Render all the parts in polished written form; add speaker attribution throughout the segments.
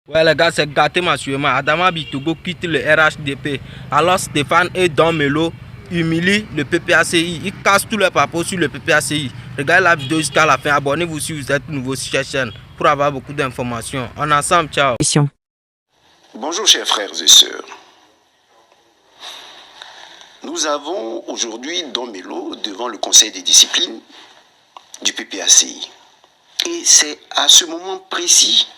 Speaker 1: Ouais les gars, c'est gâté massivement. Adama Bitogo quitte le RHDP. Alors Stéphane et Don Melo humilient le PPACI. Ils cassent tous les papos sur le PPACI. Regardez la vidéo jusqu'à la fin. Abonnez-vous si vous êtes nouveau sur cette chaîne pour avoir beaucoup d'informations. En ensemble, ciao.
Speaker 2: Bonjour chers frères et sœurs. Nous avons aujourd'hui Don Melo devant le conseil des disciplines du PPACI. Et c'est à ce moment précis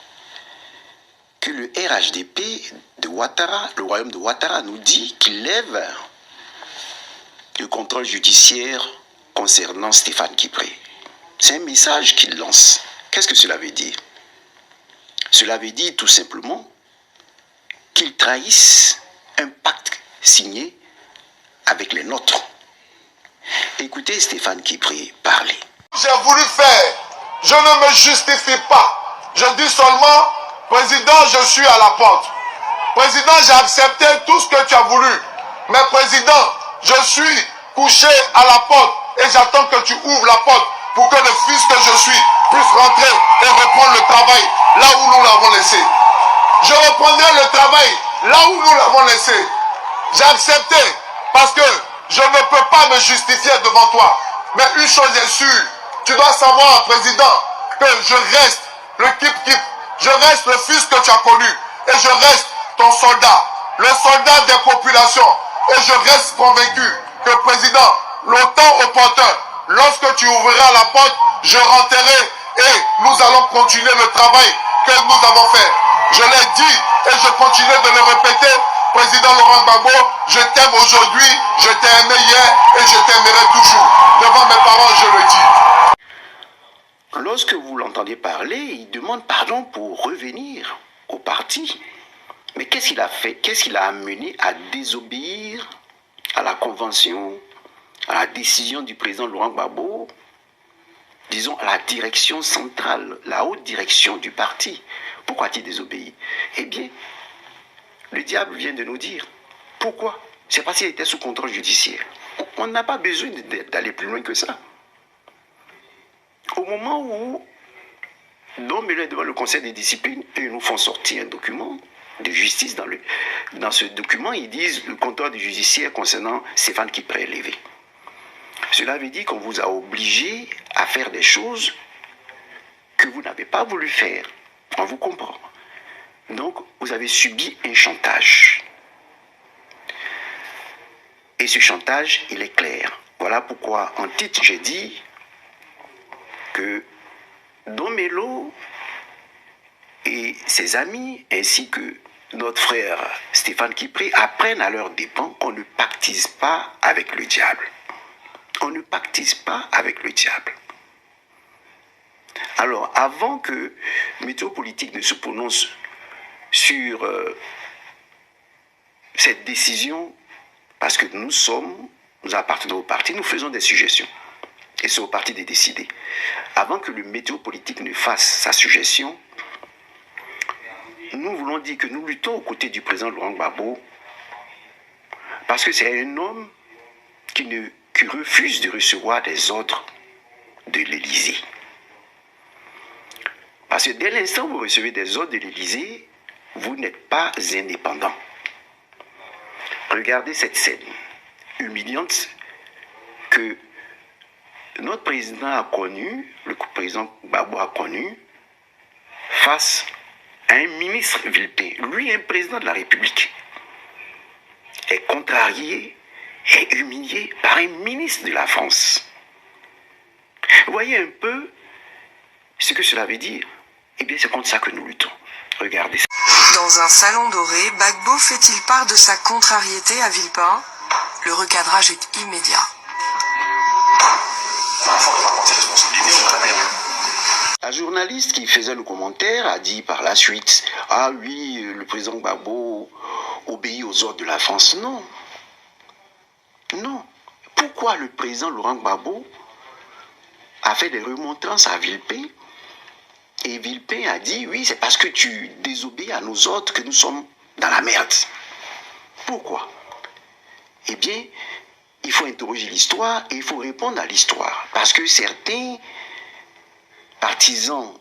Speaker 2: que le RHDP de Ouattara, le royaume de Ouattara, nous dit qu'il lève le contrôle judiciaire concernant Stéphane Kipré. C'est un message qu'il lance. Qu'est-ce que cela veut dire? Cela veut dire tout simplement qu'ils trahissent un pacte signé avec les nôtres. Écoutez Stéphane Kipré parler.
Speaker 3: J'ai voulu faire, je ne me justifie pas. Je dis seulement, président, je suis à la porte. Président, j'ai accepté tout ce que tu as voulu. Mais président, je suis couché à la porte et j'attends que tu ouvres la porte pour que le fils que je suis puisse rentrer et reprendre le travail là où nous l'avons laissé. Je reprendrai le travail là où nous l'avons laissé. J'ai accepté parce que je ne peux pas me justifier devant toi. Mais une chose est sûre, tu dois savoir, président, que je reste le Kip-Kip. Je reste le fils que tu as connu. Et je reste ton soldat, le soldat des populations. Et je reste convaincu que, président, le temps opportun, lorsque tu ouvriras la porte, je rentrerai et nous allons continuer le travail que nous avons fait. Je l'ai dit et je continue de le répéter. Président Laurent Gbagbo, je t'aime aujourd'hui, je t'ai aimé hier et je t'aimerai toujours. Devant mes parents, je le dis.
Speaker 2: Lorsque vous l'entendez parler, il demande pardon pour revenir au parti. Mais qu'est-ce qu'il a fait? Qu'est-ce qu'il a amené à désobéir à la convention, à la décision du président Laurent Gbagbo, disons à la direction centrale, la haute direction du parti? Pourquoi a-t-il désobéi? Eh bien, le diable vient de nous dire. Pourquoi? C'est parce qu'il était sous contrôle judiciaire. On n'a pas besoin d'aller plus loin que ça. Au moment où Don Melo est devant le conseil des disciplines, ils nous font sortir un document de justice. Dans ce document, ils disent le contrôle du judiciaire concernant Stéphane Kipré est levé. Cela veut dire qu'on vous a obligé à faire des choses que vous n'avez pas voulu faire. On vous comprend. Donc, vous avez subi un chantage. Et ce chantage, il est clair. Voilà pourquoi, en titre, j'ai dit que Don Melo et ses amis, ainsi que notre frère Stéphane Kipré, apprennent à leurs dépens qu'on ne pactise pas avec le diable. On ne pactise pas avec le diable. Alors, avant que Météo Politique ne se prononce sur cette décision, parce que nous appartenons au parti, nous faisons des suggestions. Et c'est au parti de décider. Avant que le Météo Politique ne fasse sa suggestion, nous voulons dire que nous luttons aux côtés du président Laurent Gbagbo, parce que c'est un homme qui refuse de recevoir des ordres de l'Élysée. Parce que dès l'instant où vous recevez des ordres de l'Élysée, vous n'êtes pas indépendant. Regardez cette scène humiliante que notre président a connue, le président Gbagbo a connue, face à un ministre Villepin. Lui, un président de la République, est contrarié et humilié par un ministre de la France. Vous voyez un peu ce que cela veut dire? Eh bien, c'est contre ça que nous luttons. Regardez ça.
Speaker 4: Dans un salon doré, Gbagbo fait-il part de sa contrariété à Villepin? Le recadrage est immédiat.
Speaker 2: Un journaliste qui faisait le commentaire a dit par la suite « Ah oui, le président Gbagbo obéit aux ordres de la France. » Non. Non. Pourquoi le président Laurent Gbagbo a fait des remontrances à Villepin? Et Villepin a dit, oui, c'est parce que tu désobéis à nos ordres que nous sommes dans la merde. Pourquoi? Eh bien, il faut interroger l'histoire et il faut répondre à l'histoire. Parce que certains partisans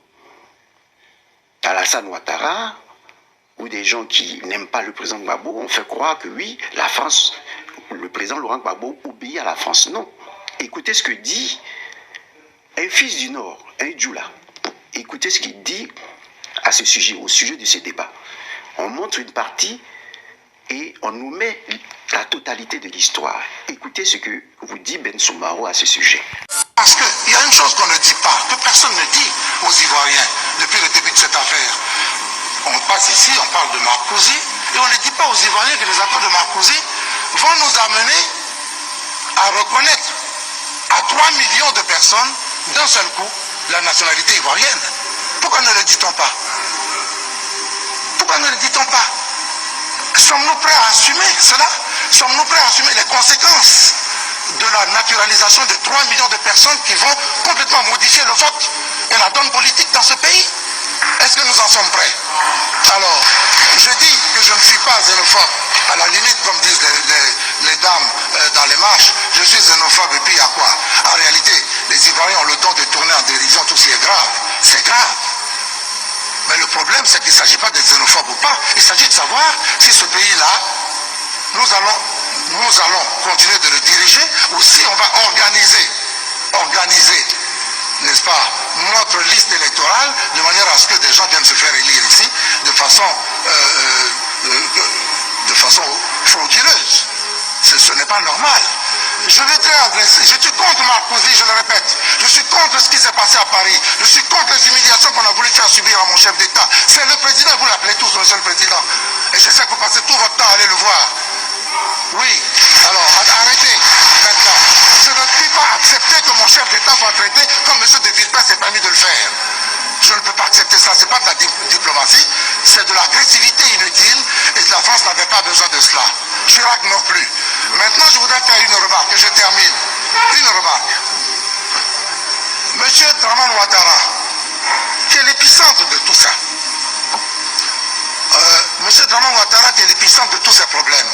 Speaker 2: d'Alassane Ouattara ou des gens qui n'aiment pas le président Gbagbo ont fait croire que oui, la France, le président Laurent Gbagbo obéit à la France. Non. Écoutez ce que dit un fils du Nord, un Djoula. Écoutez ce qu'il dit à ce sujet, au sujet de ce débat. On montre une partie et on nous met la totalité de l'histoire. Écoutez ce que vous dit Ben Soumaro à ce sujet.
Speaker 5: Parce qu'il y a une chose qu'on ne dit pas, que personne ne dit aux Ivoiriens depuis le début de cette affaire. On passe ici, on parle de Marcouzi, et on ne dit pas aux Ivoiriens que les accords de Marcouzi vont nous amener à reconnaître à 3 millions de personnes d'un seul coup la nationalité ivoirienne. Pourquoi ne le dit-on pas? Pourquoi ne le dit-on pas? Sommes-nous prêts à assumer cela? Sommes-nous prêts à assumer les conséquences de la naturalisation de 3 millions de personnes qui vont complètement modifier le vote et la donne politique dans ce pays? Est-ce que nous en sommes prêts? Alors, je dis que je ne suis pas xénophobe. À la limite, comme disent les dames dans les marches, je suis xénophobe et puis il y a quoi? En réalité, les Ivoiriens ont le don de tourner en dérision tout ce qui est grave. C'est grave. Mais le problème, c'est qu'il ne s'agit pas d'être xénophobe ou pas. Il s'agit de savoir si ce pays-là, nous allons continuer de le diriger ou si on va organiser, n'est-ce pas, notre liste électorale de manière à ce que des gens viennent se faire élire ici de façon frauduleuse. Ce n'est pas normal. Je voudrais adresser, je suis contre Marcouzi, je le répète. Je suis contre ce qui s'est passé à Paris. Je suis contre les humiliations qu'on a voulu faire subir à mon chef d'État. C'est le président, vous l'appelez tous, monsieur le président. Et je sais que vous passez tout votre temps à aller le voir. Oui, alors arrêtez maintenant. Je ne puis pas accepter que mon chef d'État soit traité comme monsieur de Villepin s'est permis de le faire. Je ne peux pas accepter ça, ce n'est pas de la diplomatie, c'est de l'agressivité inutile et la France n'avait pas besoin de cela. Chirac non plus. Maintenant, je voudrais faire une remarque et je termine. Une remarque. Monsieur Draman Ouattara, qui est l'épicentre de tout ça. Monsieur Draman Ouattara, qui est l'épicentre de tous ces problèmes,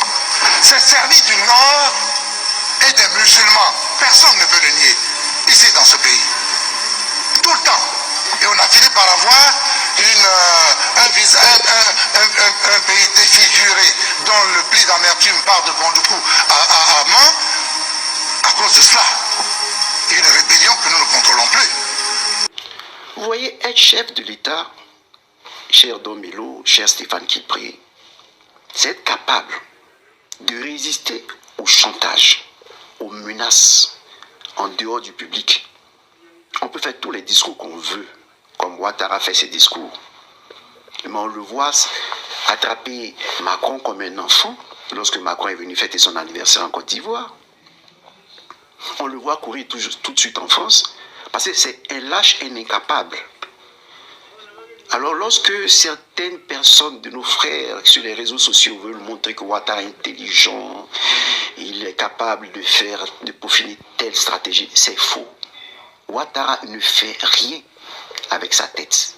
Speaker 5: s'est servi du Nord et des musulmans. Personne ne peut le nier, ici dans ce pays. Tout le temps. Et on a fini par avoir un pays défiguré dont le pli d'amertume part de Bondoukou à Mans à cause de cela. Et une rébellion que nous ne contrôlons plus.
Speaker 2: Vous voyez, être chef de l'État, cher Domelo, cher Stéphane Kipré, c'est être capable de résister au chantage, aux menaces en dehors du public. On peut faire tous les discours qu'on veut, comme Ouattara fait ses discours. Mais on le voit attraper Macron comme un enfant lorsque Macron est venu fêter son anniversaire en Côte d'Ivoire. On le voit courir tout de suite en France parce que c'est un lâche, un incapable. Alors lorsque certaines personnes de nos frères sur les réseaux sociaux veulent montrer que Ouattara est intelligent, il est capable de peaufiner telle stratégie, c'est faux. Ouattara ne fait rien avec sa tête.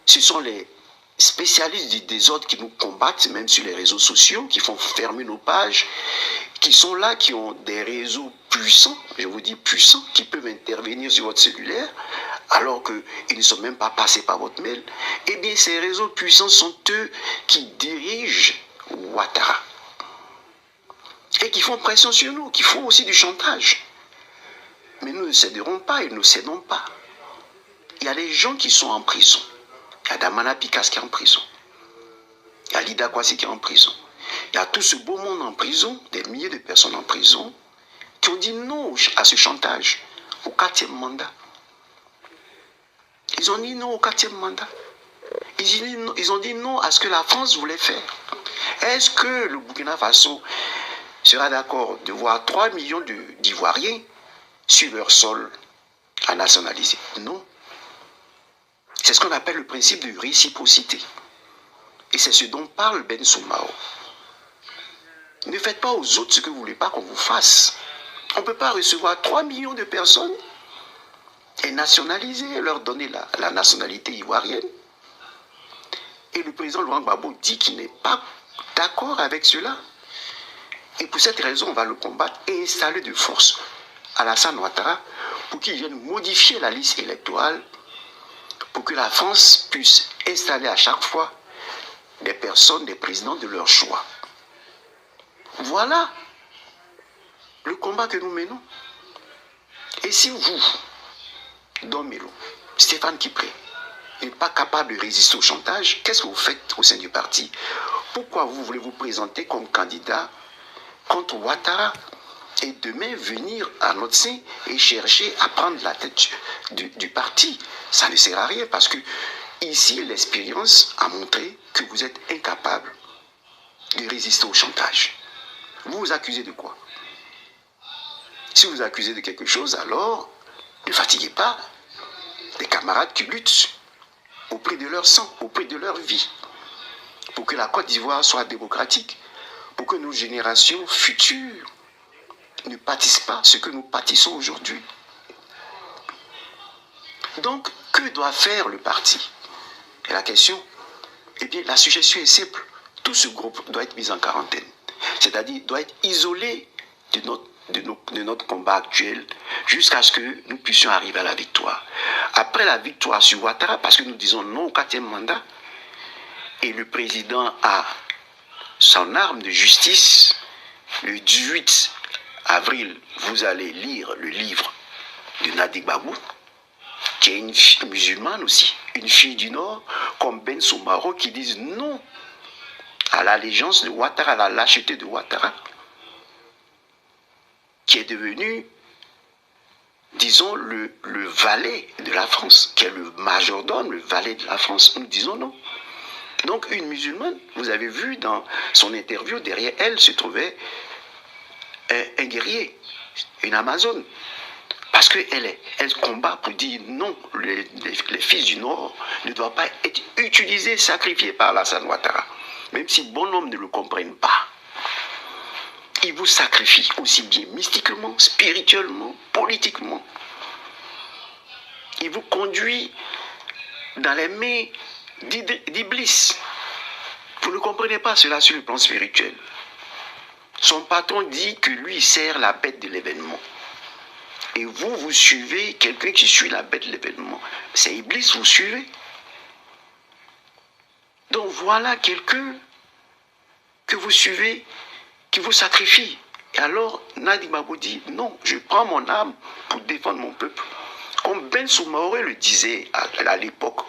Speaker 2: Ce sont les spécialistes du désordre qui nous combattent, même sur les réseaux sociaux, qui font fermer nos pages, qui sont là, qui ont des réseaux puissants, je vous dis puissants, qui peuvent intervenir sur votre cellulaire, alors qu'ils ne sont même pas passés par votre mail. Eh bien, ces réseaux puissants sont eux qui dirigent Ouattara. Et qui font pression sur nous, qui font aussi du chantage. Mais nous ne céderons pas et nous ne cédons pas. Il y a les gens qui sont en prison. Il y a Damana Pikas qui est en prison. Il y a Lida Kwasi qui est en prison. Il y a tout ce beau monde en prison, des milliers de personnes en prison, qui ont dit non à ce chantage, au 4e mandat. Ils ont dit non au 4e mandat. Ils ont dit non à ce que la France voulait faire. Est-ce que le Burkina Faso sera d'accord de voir 3 millions d'Ivoiriens sur leur sol à nationaliser? Non. C'est ce qu'on appelle le principe de réciprocité. Et c'est ce dont parle Ben Soumao. Ne faites pas aux autres ce que vous ne voulez pas qu'on vous fasse. On ne peut pas recevoir 3 millions de personnes et nationaliser, leur donner la nationalité ivoirienne. Et le président Laurent Gbagbo dit qu'il n'est pas d'accord avec cela. Et pour cette raison, on va le combattre et installer de force Alassane Ouattara pour qu'il vienne modifier la liste électorale pour que la France puisse installer à chaque fois des personnes, des présidents de leur choix. Voilà le combat que nous menons. Et si vous, Dom Melo, Stéphane Kipré, n'êtes pas capable de résister au chantage, qu'est-ce que vous faites au sein du parti? Pourquoi vous voulez vous présenter comme candidat contre Ouattara et demain venir à notre sein et chercher à prendre la tête du parti? Ça ne sert à rien parce que ici, l'expérience a montré que vous êtes incapable de résister au chantage. Vous vous accusez de quoi? Si vous vous accusez de quelque chose, alors ne fatiguez pas des camarades qui luttent au prix de leur sang, au prix de leur vie, pour que la Côte d'Ivoire soit démocratique, pour que nos générations futures ne pâtissent pas ce que nous pâtissons aujourd'hui. Donc, que doit faire le parti? Et la question, eh bien, la suggestion est simple. Tout ce groupe doit être mis en quarantaine. C'est-à-dire, doit être isolé de notre combat actuel jusqu'à ce que nous puissions arriver à la victoire. Après la victoire sur Ouattara, parce que nous disons non au 4e mandat, et le président a son arme de justice, le 18 avril, vous allez lire le livre de Nadi Gbagbo, qui est une fille musulmane aussi, une fille du Nord, comme Ben Soumaro, qui disent non à l'allégeance de Ouattara, à la lâcheté de Ouattara, qui est devenu, disons, le valet de la France, qui est le majordome, le valet de la France. Nous disons non. Donc une musulmane, vous avez vu dans son interview, derrière elle se trouvait un guerrier, une Amazone. Parce qu'elle combat pour dire non, les fils du Nord ne doivent pas être utilisés, sacrifiés par Alassane Ouattara. Même si bon homme ne le comprenne pas. Il vous sacrifie aussi bien mystiquement, spirituellement, politiquement. Il vous conduit dans les mains d'Iblis. Vous ne comprenez pas cela sur le plan spirituel. Son patron dit que lui, il sert la bête de l'événement. Et vous, vous suivez quelqu'un qui suit la bête de l'événement. C'est Iblis, vous suivez. Donc voilà quelqu'un que vous suivez, qui vous sacrifie. Et alors, Nadi Gbagbo dit, non, je prends mon âme pour défendre mon peuple. Comme Ben Soumaoré le disait à l'époque.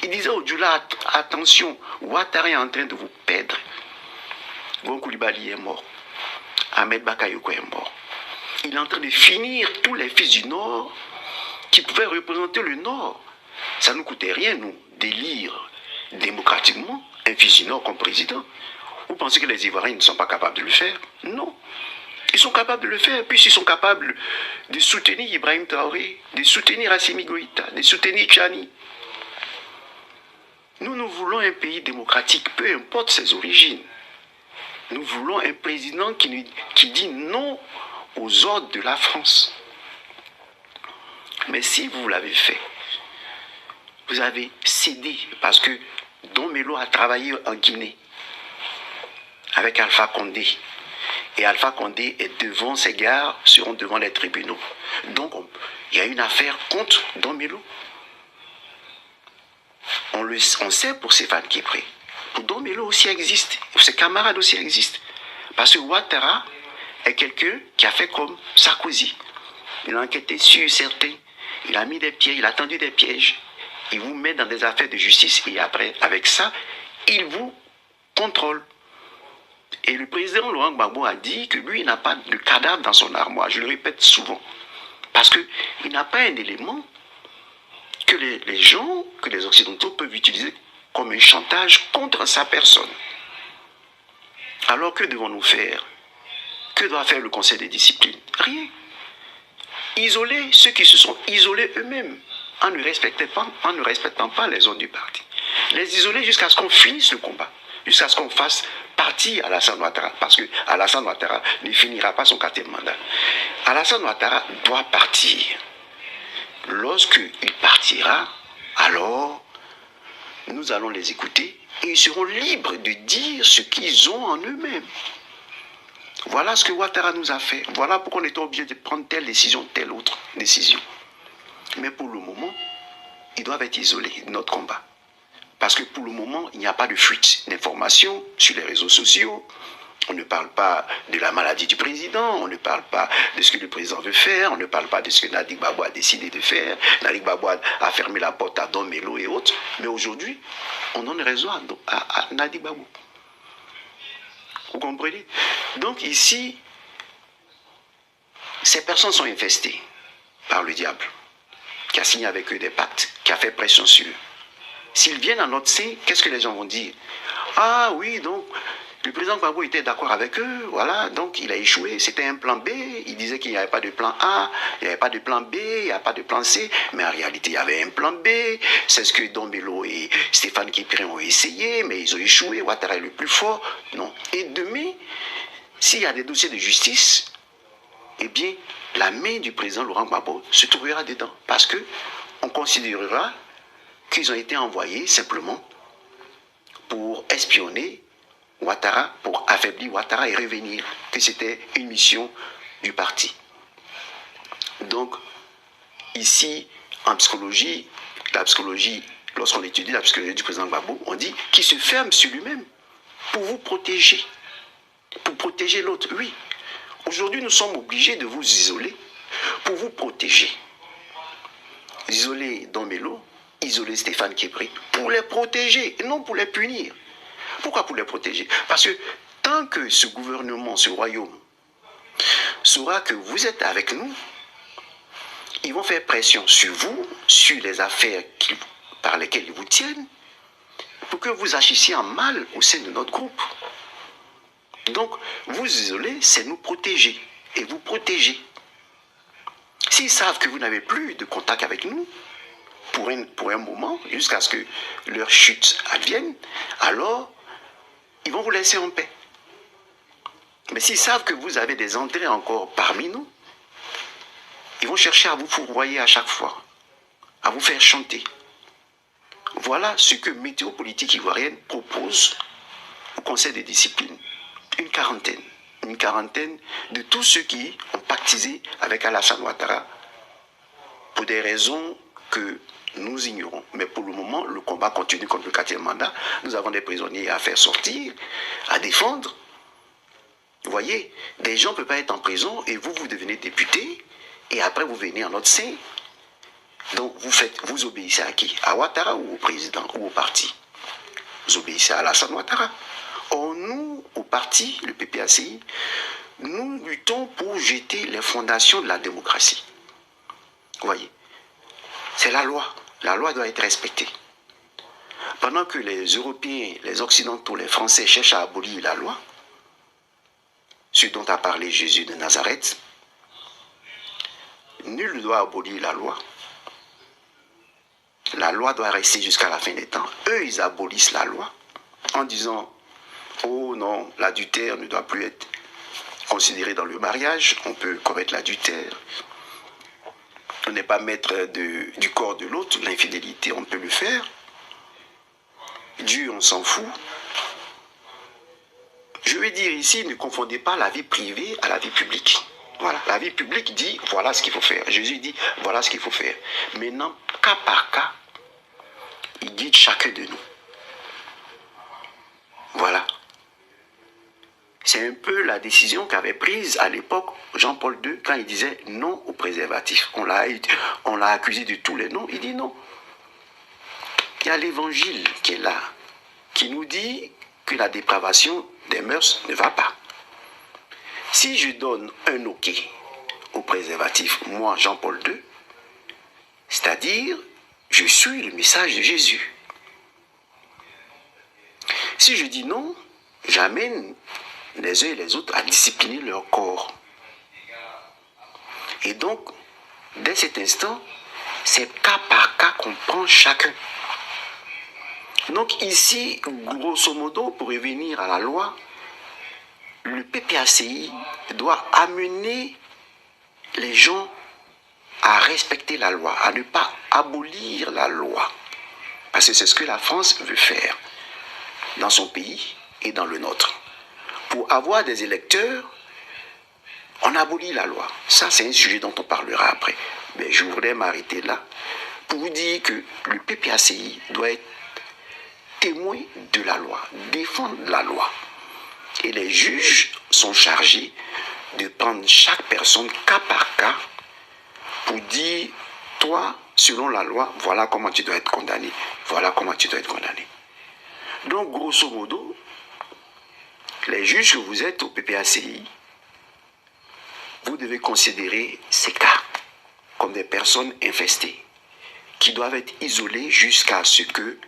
Speaker 2: Il disait au Djoula, attention, Ouattara est en train de vous perdre. Gon Coulibaly est mort. Ahmed Bakayoko est mort. Il est en train de finir tous les fils du Nord qui pouvaient représenter le Nord. Ça ne nous coûtait rien, nous, d'élire démocratiquement un fils du Nord comme président. Vous pensez que les Ivoiriens ne sont pas capables de le faire? Non. Ils sont capables de le faire, puisqu'ils sont capables de soutenir Ibrahim Traoré, de soutenir Assimi Goïta, de soutenir Tchani. Nous voulons un pays démocratique, peu importe ses origines. Nous voulons un président qui dit non aux ordres de la France. Mais si vous l'avez fait, vous avez cédé, parce que Dom Melo a travaillé en Guinée avec Alpha Condé. Et Alpha Condé est devant, ses gars seront devant les tribunaux. Donc, il y a une affaire contre Dom Melo. On sait pour Stéphane Kipré. Pour Dom Melo aussi existe. Ses camarades aussi existent. Parce que Ouattara est quelqu'un qui a fait comme Sarkozy. Il a enquêté sur certains. Il a mis des pièges, il a tendu des pièges. Il vous met dans des affaires de justice. Et après, avec ça, il vous contrôle. Et le président Laurent Gbagbo a dit que lui, il n'a pas de cadavre dans son armoire. Je le répète souvent. Parce qu'il n'a pas un élément que les gens, que les Occidentaux peuvent utiliser comme un chantage contre sa personne. Alors que devons-nous faire? Que doit faire le Conseil des disciplines? Rien. Isoler ceux qui se sont isolés eux-mêmes en ne respectant pas les ordres du parti. Les isoler jusqu'à ce qu'on finisse le combat. Jusqu'à ce qu'on fasse partir Alassane Ouattara. Parce que Alassane Ouattara ne finira pas son 4e mandat. Alassane Ouattara doit partir. Lorsqu'il partira, alors nous allons les écouter et ils seront libres de dire ce qu'ils ont en eux-mêmes. Voilà ce que Ouattara nous a fait. Voilà pourquoi on était obligé de prendre telle décision, telle autre décision. Mais pour le moment, ils doivent être isolés de notre combat. Parce que pour le moment, il n'y a pas de fuite d'informations sur les réseaux sociaux. On ne parle pas de la maladie du président, on ne parle pas de ce que le président veut faire, on ne parle pas de ce que Nadi Gbagbo a décidé de faire. Nadi Gbagbo a fermé la porte à Don Melo et autres. Mais aujourd'hui, on donne raison à Nadi Gbagbo. Vous comprenez? Donc ici, ces personnes sont infestées par le diable, qui a signé avec eux des pactes, qui a fait pression sur eux. S'ils viennent à notre sein, qu'est-ce que les gens vont dire? Ah oui, donc le président Gbagbo était d'accord avec eux, voilà, donc il a échoué, c'était un plan B, il disait qu'il n'y avait pas de plan A, il n'y avait pas de plan B, il n'y avait pas de plan C, mais en réalité il y avait un plan B, c'est ce que Don Melo et Stéphane Kiprin ont essayé, mais ils ont échoué, Ouattara est le plus fort, non. Et demain, s'il y a des dossiers de justice, eh bien, la main du président Laurent Gbagbo se trouvera dedans, parce que on considérera qu'ils ont été envoyés simplement pour espionner Ouattara, pour affaiblir Ouattara et revenir, que c'était une mission du parti. Donc, ici, en psychologie, lorsqu'on étudie la psychologie du président Gbagbo, on dit qu'il se ferme sur lui-même pour vous protéger, pour protéger l'autre. Oui, aujourd'hui, nous sommes obligés de vous isoler pour vous protéger. Isoler Don Melo, isoler Stéphane Kiprin, pour les protéger, et non pour les punir. Pourquoi pour les protéger? Parce que tant que ce gouvernement, ce royaume, saura que vous êtes avec nous, ils vont faire pression sur vous, sur les affaires par lesquelles ils vous tiennent, pour que vous agissiez en mal au sein de notre groupe. Donc, vous isoler, c'est nous protéger, et vous protéger. S'ils savent que vous n'avez plus de contact avec nous, pour un moment, jusqu'à ce que leur chute advienne, alors ils vont vous laisser en paix. Mais s'ils savent que vous avez des entrées encore parmi nous, ils vont chercher à vous fourvoyer à chaque fois, à vous faire chanter. Voilà ce que Météo Politique Ivoirienne propose au Conseil de discipline. Une quarantaine de tous ceux qui ont pactisé avec Alassane Ouattara pour des raisons que nous ignorons. Mais pour le moment, le combat continue contre le 4e mandat. Nous avons des prisonniers à faire sortir, à défendre. Vous voyez, des gens ne peuvent pas être en prison et vous devenez député et après vous venez en notre sein. Donc vous obéissez à qui? À Ouattara ou au président ou au parti? Vous obéissez à Alassane Ouattara. Or nous, au parti, le PPACI, nous luttons pour jeter les fondations de la démocratie. Vous voyez, c'est la loi. La loi doit être respectée. Pendant que les Européens, les Occidentaux, les Français cherchent à abolir la loi, ce dont a parlé Jésus de Nazareth, nul ne doit abolir la loi. La loi doit rester jusqu'à la fin des temps. Eux, ils abolissent la loi en disant « Oh non, l'adultère ne doit plus être considéré dans le mariage, on peut commettre l'adultère. On n'est pas maître du corps de l'autre, l'infidélité, on peut le faire. Dieu, on s'en fout. » Je veux dire ici, ne confondez pas la vie privée à la vie publique. Voilà, la vie publique dit, voilà ce qu'il faut faire. Jésus dit, voilà ce qu'il faut faire. Maintenant, cas par cas, il guide chacun de nous. Voilà. C'est un peu la décision qu'avait prise à l'époque Jean-Paul II quand il disait non au préservatif. On l'a accusé de tous les noms. Il dit non. Il y a l'évangile qui est là, qui nous dit que la dépravation des mœurs ne va pas. Si je donne un OK au préservatif, moi Jean-Paul II, c'est-à-dire je suis le message de Jésus. Si je dis non, j'amène les uns et les autres à discipliner leur corps. Et donc, dès cet instant, c'est cas par cas qu'on prend chacun. Donc ici, grosso modo, pour revenir à la loi, le PPACI doit amener les gens à respecter la loi, à ne pas abolir la loi. Parce que c'est ce que la France veut faire dans son pays et dans le nôtre. Pour avoir des électeurs, on abolit la loi. Ça, c'est un sujet dont on parlera après. Mais je voudrais m'arrêter là pour vous dire que le PPACI doit être témoins de la loi, défendre la loi. Et les juges sont chargés de prendre chaque personne cas par cas pour dire, toi, selon la loi, voilà comment tu dois être condamné. Voilà comment tu dois être condamné. Donc, grosso modo, les juges que vous êtes au PPACI, vous devez considérer ces cas comme des personnes infestées qui doivent être isolées jusqu'à ce que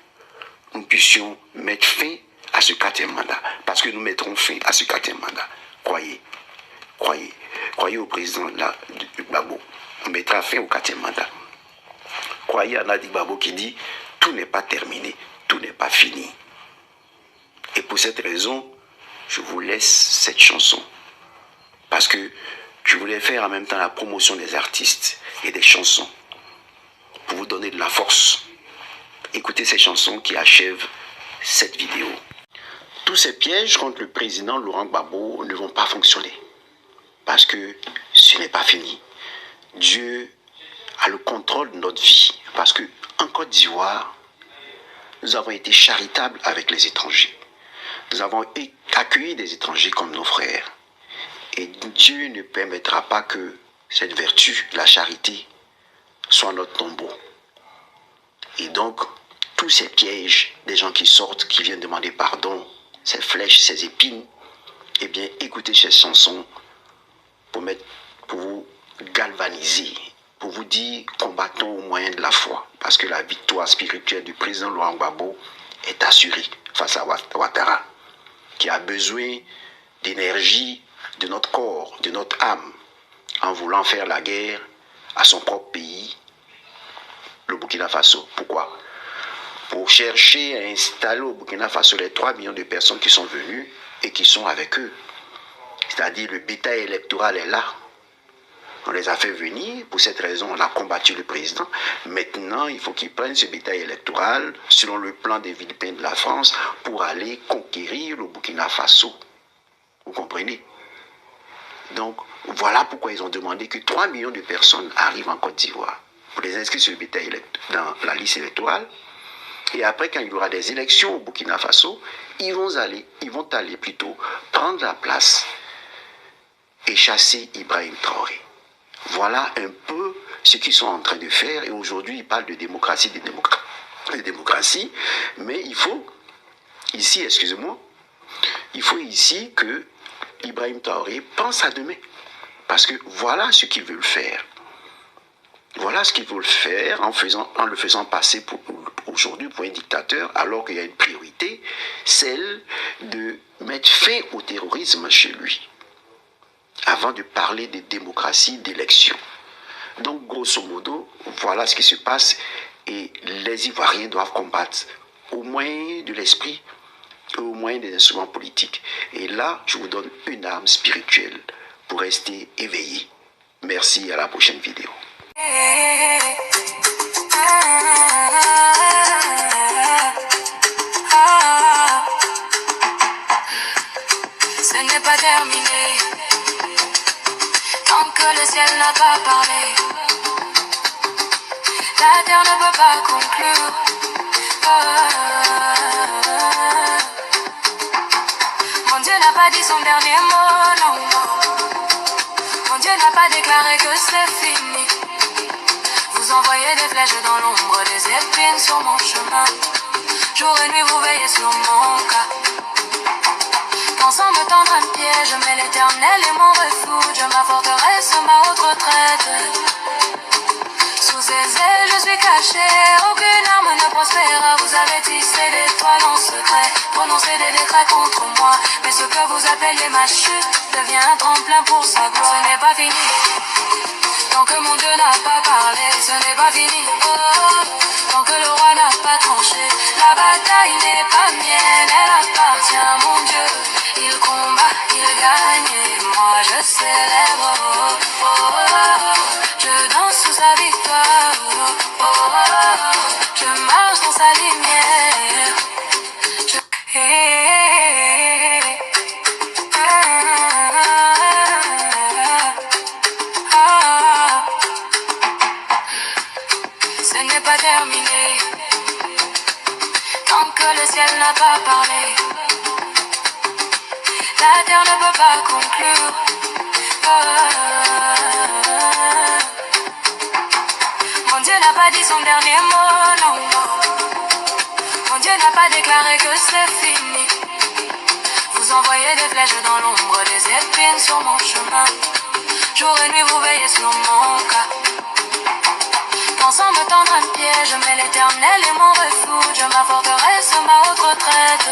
Speaker 2: nous puissions mettre fin à ce quatrième mandat. Parce que nous mettrons fin à ce quatrième mandat. Croyez. Croyez au président Gbagbo. On mettra fin au quatrième mandat. Croyez à Nadi Gbagbo qui dit tout n'est pas terminé, tout n'est pas fini. Et pour cette raison, je vous laisse cette chanson. Parce que je voulais faire en même temps la promotion des artistes et des chansons. Pour vous donner de la force. Écoutez ces chansons qui achèvent cette vidéo. Tous ces pièges contre le président Laurent Gbagbo ne vont pas fonctionner. Parce que ce n'est pas fini. Dieu a le contrôle de notre vie. Parce que en Côte d'Ivoire, nous avons été charitables avec les étrangers. Nous avons accueilli des étrangers comme nos frères. Et Dieu ne permettra pas que cette vertu, la charité, soit notre tombeau. Et donc, tous ces pièges, des gens qui sortent, qui viennent demander pardon, ces flèches, ces épines, eh bien, écoutez ces chansons pour vous galvaniser, pour vous dire, combattons au moyen de la foi. Parce que la victoire spirituelle du président Laurent Gbagbo est assurée face à Ouattara, qui a besoin d'énergie de notre corps, de notre âme, en voulant faire la guerre à son propre pays, le Burkina Faso. Pourquoi? Pour chercher à installer au Burkina Faso les 3 millions de personnes qui sont venues et qui sont avec eux. C'est-à-dire le bétail électoral est là. On les a fait venir, pour cette raison on a combattu le président. Maintenant il faut qu'ils prennent ce bétail électoral selon le plan des Villepins de la France pour aller conquérir le Burkina Faso. Vous comprenez? Donc voilà pourquoi ils ont demandé que 3 millions de personnes arrivent en Côte d'Ivoire pour les inscrire sur le bétail dans la liste électorale. Et après, quand il y aura des élections au Burkina Faso, ils vont aller plutôt prendre la place et chasser Ibrahim Traoré. Voilà un peu ce qu'ils sont en train de faire. Et aujourd'hui, ils parlent de démocratie, mais il faut ici, excusez-moi, il faut ici que Ibrahim Traoré pense à demain. Parce que voilà ce qu'ils veulent faire. Voilà ce qu'ils veulent faire en le faisant passer aujourd'hui pour un dictateur, alors qu'il y a une priorité, celle de mettre fin au terrorisme chez lui, avant de parler de démocratie, d'élection. Donc, grosso modo, voilà ce qui se passe et les Ivoiriens doivent combattre au moyen de l'esprit et au moyen des instruments politiques. Et là, je vous donne une arme spirituelle pour rester éveillé. Merci, à la prochaine vidéo.
Speaker 4: Ce n'est pas terminé tant que le ciel n'a pas parlé. La terre ne peut pas conclure. Mon Dieu n'a pas dit son dernier mot, non, non. Mon Dieu n'a pas déclaré que c'est fini. Vous envoyez des flèches dans l'ombre, des épines sur mon chemin. Jour et nuit vous veillez sur mon cas. Pensant me tendre un piège, mais l'éternel est mon refuge, ma forteresse, ma haute retraite. Sous ses ailes je suis caché, aucune arme ne prospère. Vous avez tissé des toiles en secret, prononcé des décrets contre moi. Mais ce que vous appelez ma chute devient un tremplin pour sa gloire. Ce n'est pas fini, tant que mon Dieu n'a pas parlé. Ce n'est pas fini, tant que le roi n'a pas tranché. La bataille n'est pas mienne, elle appartient à mon Dieu. Il combat, il gagne, et moi je célèbre. Oh, oh, oh. Je danse sous sa victoire. Oh, oh, oh. Je marche dans sa lumière. Ce n'est pas terminé tant que le ciel parler. La terre ne peut pas conclure. Mon Dieu n'a pas dit son dernier mot, non, non. Mon Dieu n'a pas déclaré que c'est fini. Vous envoyez des flèches dans l'ombre, des épines sur mon chemin. Jour et nuit vous veillez sur mon cas. Pensant me tendre un piège, mais l'éternel est mon refuge, ma forteresse, ma haute retraite.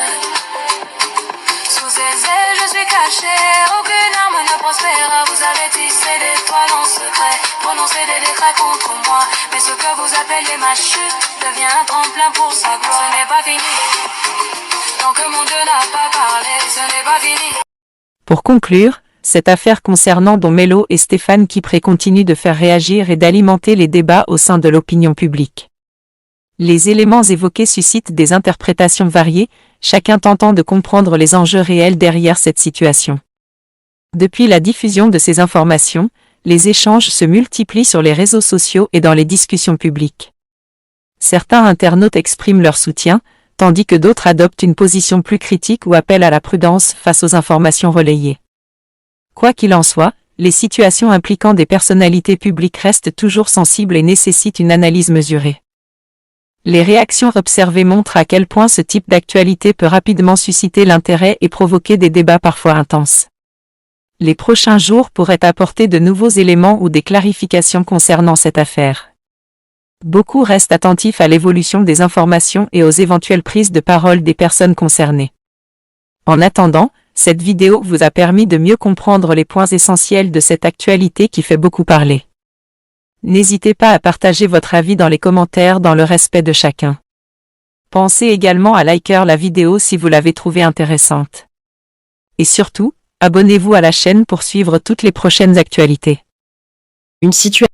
Speaker 4: Sous ses ailes je suis caché, aucune arme ne prospère. Vous avez tissé des toiles en secret, prononcé des décrets contre moi. Mais ce que vous appelez ma chute devient un tremplin pour sa gloire. Ce n'est pas fini, tant que mon Dieu n'a pas parlé, ce n'est pas fini.
Speaker 6: Pour conclure, cette affaire concernant Don Melo et Stéphane Kipré continue de faire réagir et d'alimenter les débats au sein de l'opinion publique. Les éléments évoqués suscitent des interprétations variées, chacun tentant de comprendre les enjeux réels derrière cette situation. Depuis la diffusion de ces informations, les échanges se multiplient sur les réseaux sociaux et dans les discussions publiques. Certains internautes expriment leur soutien, tandis que d'autres adoptent une position plus critique ou appellent à la prudence face aux informations relayées. Quoi qu'il en soit, les situations impliquant des personnalités publiques restent toujours sensibles et nécessitent une analyse mesurée. Les réactions observées montrent à quel point ce type d'actualité peut rapidement susciter l'intérêt et provoquer des débats parfois intenses. Les prochains jours pourraient apporter de nouveaux éléments ou des clarifications concernant cette affaire. Beaucoup restent attentifs à l'évolution des informations et aux éventuelles prises de parole des personnes concernées. En attendant, cette vidéo vous a permis de mieux comprendre les points essentiels de cette actualité qui fait beaucoup parler. N'hésitez pas à partager votre avis dans les commentaires dans le respect de chacun. Pensez également à liker la vidéo si vous l'avez trouvée intéressante. Et surtout, abonnez-vous à la chaîne pour suivre toutes les prochaines actualités.
Speaker 7: Une situation